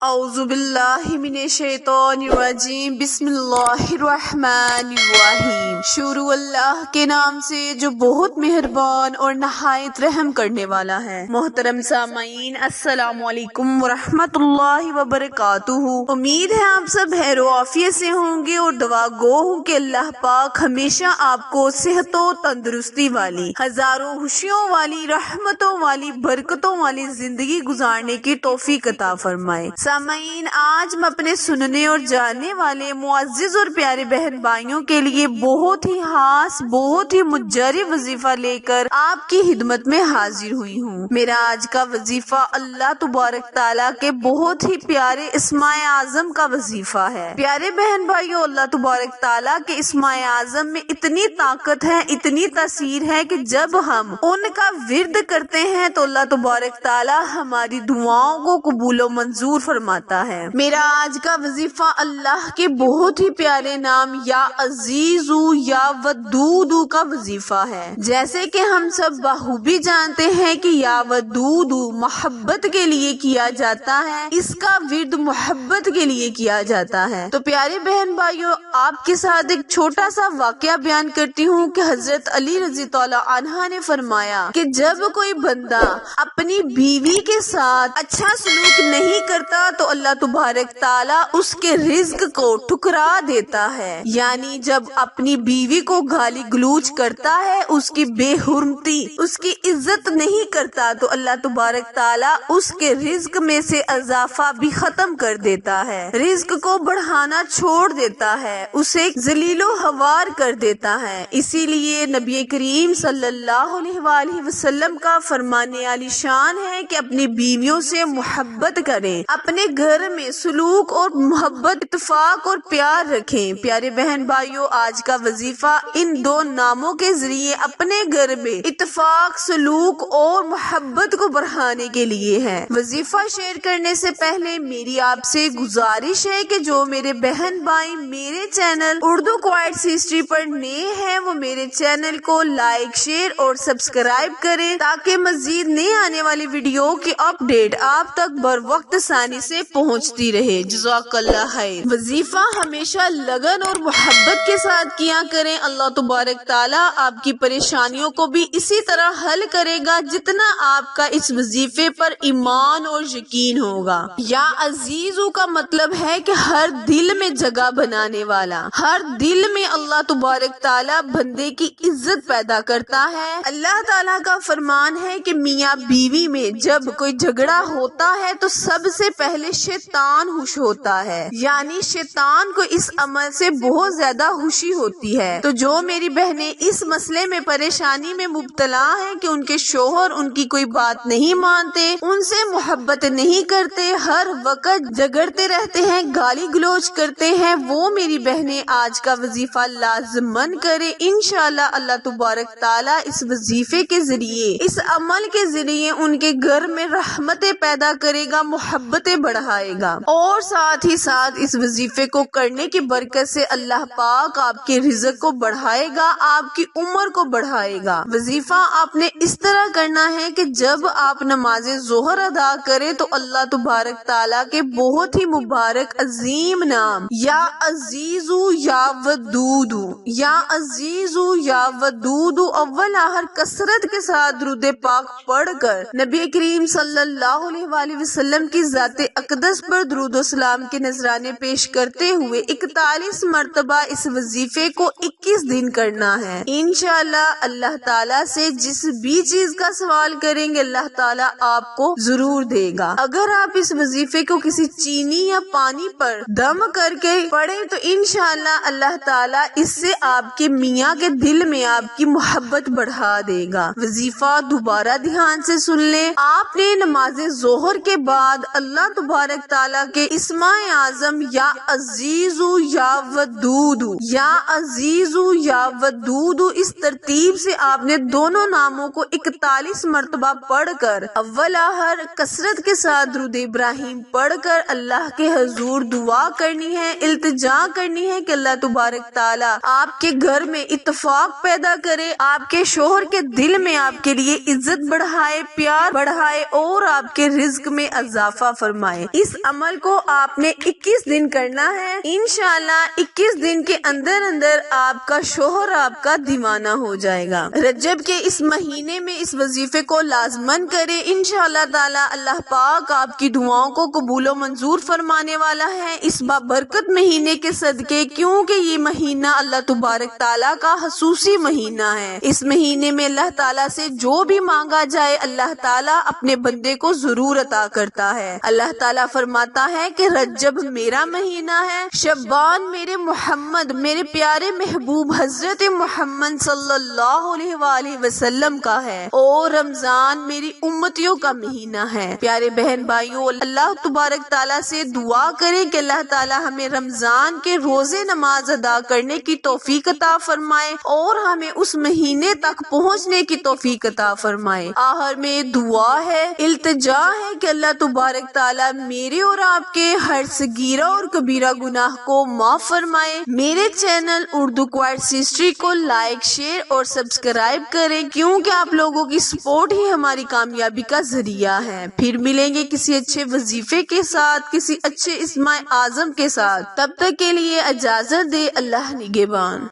اعوذ باللہ من الشیطان الرجیم بسم اللہ الرحمن الرحیم۔ شروع اللہ کے نام سے جو بہت مہربان اور نہایت رحم کرنے والا ہے۔ محترم سامعین، السلام علیکم ورحمۃ اللہ وبرکاتہ۔ امید ہے آپ سب خیر و عافیت سے ہوں گے اور دعا گو ہوں کہ اللہ پاک ہمیشہ آپ کو صحت و تندرستی والی، ہزاروں خوشیوں والی، رحمتوں والی، برکتوں والی زندگی گزارنے کی توفیق عطا فرمائے۔ سامعین، آج میں اپنے سننے اور جاننے والے معزز اور پیارے بہن بھائیوں کے لیے بہت ہی خاص، بہت ہی مجرب وظیفہ لے کر آپ کی خدمت میں حاضر ہوئی ہوں۔ میرا آج کا وظیفہ اللہ تبارک تعالیٰ کے بہت ہی پیارے اسماء اعظم کا وظیفہ ہے۔ پیارے بہن بھائیوں، اللہ تبارک تعالیٰ کے اسماء اعظم میں اتنی طاقت ہے، اتنی تاثیر ہے کہ جب ہم ان کا ورد کرتے ہیں تو اللہ تبارک تعالیٰ ہماری دعاؤں کو قبول و منظور فرماتا ہے۔ میرا آج کا وظیفہ اللہ کے بہت ہی پیارے نام یا عزیز یا ودود کا وظیفہ ہے۔ جیسے کہ ہم سب بخوبی جانتے ہیں کہ یا ودود محبت کے لیے کیا جاتا ہے، اس کا ورد محبت کے لیے کیا جاتا ہے۔ تو پیارے بہن بھائیوں، آپ کے ساتھ ایک چھوٹا سا واقعہ بیان کرتی ہوں کہ حضرت علی رضی اللہ عنہ نے فرمایا کہ جب کوئی بندہ اپنی بیوی کے ساتھ اچھا سلوک نہیں کرتا تو اللہ تبارک تعالیٰ اس کے رزق کو ٹھکرا دیتا ہے۔ یعنی جب اپنی بیوی کو گالی گلوچ کرتا ہے، اس کی بے حرمتی، اس کی عزت نہیں کرتا تو اللہ تبارک تعالیٰ اس کے رزق میں سے اضافہ بھی ختم کر دیتا ہے، رزق کو بڑھانا چھوڑ دیتا ہے، اسے ذلیل و خوار کر دیتا ہے۔ اسی لیے نبی کریم صلی اللہ علیہ وآلہ وسلم کا فرمانے عالی شان ہے کہ اپنی بیویوں سے محبت کریں، اپنے گھر میں سلوک اور محبت، اتفاق اور پیار رکھیں۔ پیارے بہن بھائیوں، آج کا وظیفہ ان دو ناموں کے ذریعے اپنے گھر میں اتفاق، سلوک اور محبت کو بڑھانے کے لیے ہے۔ وظیفہ شیئر کرنے سے پہلے میری آپ سے گزارش ہے کہ جو میرے بہن بھائی میرے چینل اردو کوائٹس ہسٹری پر نئے ہیں وہ میرے چینل کو لائک، شیئر اور سبسکرائب کریں تاکہ مزید نئے آنے والی ویڈیو کی اپڈیٹ آپ تک بر وقت آسانی سے پہنچتی رہے۔ جزاک اللہ خیر۔ وظیفہ ہمیشہ لگن اور محبت کے ساتھ کیا کریں۔ اللہ تبارک تعالیٰ آپ کی پریشانیوں کو بھی اسی طرح حل کرے گا جتنا آپ کا اس وظیفے پر ایمان اور یقین ہوگا۔ یا عزیزو کا مطلب ہے کہ ہر دل میں جگہ بنانے والا، ہر دل میں اللہ تبارک تعالیٰ بندے کی عزت پیدا کرتا ہے۔ اللہ تعالیٰ کا فرمان ہے کہ میاں بیوی میں جب کوئی جھگڑا ہوتا ہے تو سب سے پہلے شیطان خوش ہوتا ہے، یعنی شیطان کو اس عمل سے بہت زیادہ خوشی ہوتی ہے۔ تو جو میری بہنیں اس مسئلے میں پریشانی میں مبتلا ہیں کہ ان کے شوہر ان کی کوئی بات نہیں مانتے، ان سے محبت نہیں کرتے، ہر وقت جھگڑتے رہتے ہیں، گالی گلوچ کرتے ہیں، وہ میری بہنیں آج کا وظیفہ لازماً کرے۔ انشاءاللہ اللہ تبارک تعالیٰ اس وظیفے کے ذریعے، اس عمل کے ذریعے ان کے گھر میں رحمتیں پیدا کرے گا، محبتیں بڑھائے گا، اور ساتھ ہی ساتھ اس وظیفے کو کرنے کی برکت سے اللہ پاک آپ کے رزق کو بڑھائے گا، آپ کی عمر کو بڑھائے گا۔ وظیفہ آپ نے اس طرح کرنا ہے کہ جب آپ نماز ظہر ادا کریں تو اللہ تبارک تعالیٰ کے بہت ہی مبارک عظیم نام یا عزیزو یا ودودو، یا عزیزو یا ودودو اول آخر کثرت کے ساتھ درود پاک پڑھ کر نبی کریم صلی اللہ علیہ وآلہ وسلم کی ذات اقدس پر درود و سلام کے نذرانے پیش کرتے ہوئے 41 مرتبہ اس وظیفے کو 21 دن کرنا ہے۔ انشاءاللہ اللہ تعالیٰ سے جس بھی چیز کا سوال کریں گے اللہ تعالیٰ آپ کو ضرور دے گا۔ اگر آپ اس وظیفے کو کسی چینی یا پانی پر دم کر کے پڑھیں تو انشاءاللہ اللہ تعالیٰ اس سے آپ کے میاں کے دل میں آپ کی محبت بڑھا دے گا۔ وظیفہ دوبارہ دھیان سے سن لیں۔ آپ نے نماز ظہر کے بعد اللہ تبارک تعالیٰ کے اسماء اعظم یا عزیزو یا ودودو، یا عزیزو یا ودودو، اس ترتیب سے آپ نے دونوں ناموں کو 41 مرتبہ پڑھ کر اول آخر کثرت کے ساتھ درود ابراہیم پڑھ کر اللہ کے حضور دعا کرنی ہے، التجا کرنی ہے کہ اللہ تبارک تعالیٰ آپ کے گھر میں اتفاق پیدا کرے، آپ کے شوہر کے دل میں آپ کے لیے عزت بڑھائے، پیار بڑھائے اور آپ کے رزق میں اضافہ فرمائے۔ فرمائے۔ اس عمل کو آپ نے 21 دن کرنا ہے، انشاءاللہ 21 دن کے اندر اندر آپ کا شوہر آپ کا دیوانہ ہو جائے گا۔ رجب کے اس مہینے میں اس وظیفے کو لازمن کرے، انشاءاللہ تعالی اللہ پاک آپ کی دعاؤں کو قبول و منظور فرمانے والا ہے اس بابرکت مہینے کے صدقے، کیونکہ یہ مہینہ اللہ تبارک تعالیٰ کا خصوصی مہینہ ہے۔ اس مہینے میں اللہ تعالیٰ سے جو بھی مانگا جائے اللہ تعالیٰ اپنے بندے کو ضرور عطا کرتا ہے۔ اللہ تعالیٰ فرماتا ہے کہ رجب میرا مہینہ ہے، شعبان میرے محمد، میرے پیارے محبوب حضرت محمد صلی اللہ علیہ وآلہ وسلم کا ہے، اور رمضان میری امتیوں کا مہینہ ہے۔ پیارے بہن بھائیوں، اللہ تبارک تعالیٰ سے دعا کریں کہ اللہ تعالیٰ ہمیں رمضان کے روزے نماز ادا کرنے کی توفیق عطا فرمائے اور ہمیں اس مہینے تک پہنچنے کی توفیق عطا فرمائے۔ آخر میں دعا ہے، التجا ہے کہ اللہ تبارک تعالیٰ میرے اور آپ کے ہر صغیرہ اور کبیرہ گناہ کو معاف فرمائے۔ میرے چینل اردو کوائٹس ہسٹری کو لائک، شیئر اور سبسکرائب کریں، کیونکہ آپ لوگوں کی سپورٹ ہی ہماری کامیابی کا ذریعہ ہے۔ پھر ملیں گے کسی اچھے وظیفے کے ساتھ، کسی اچھے اسماء اعظم کے ساتھ۔ تب تک کے لیے اجازت دے، اللہ نگہبان۔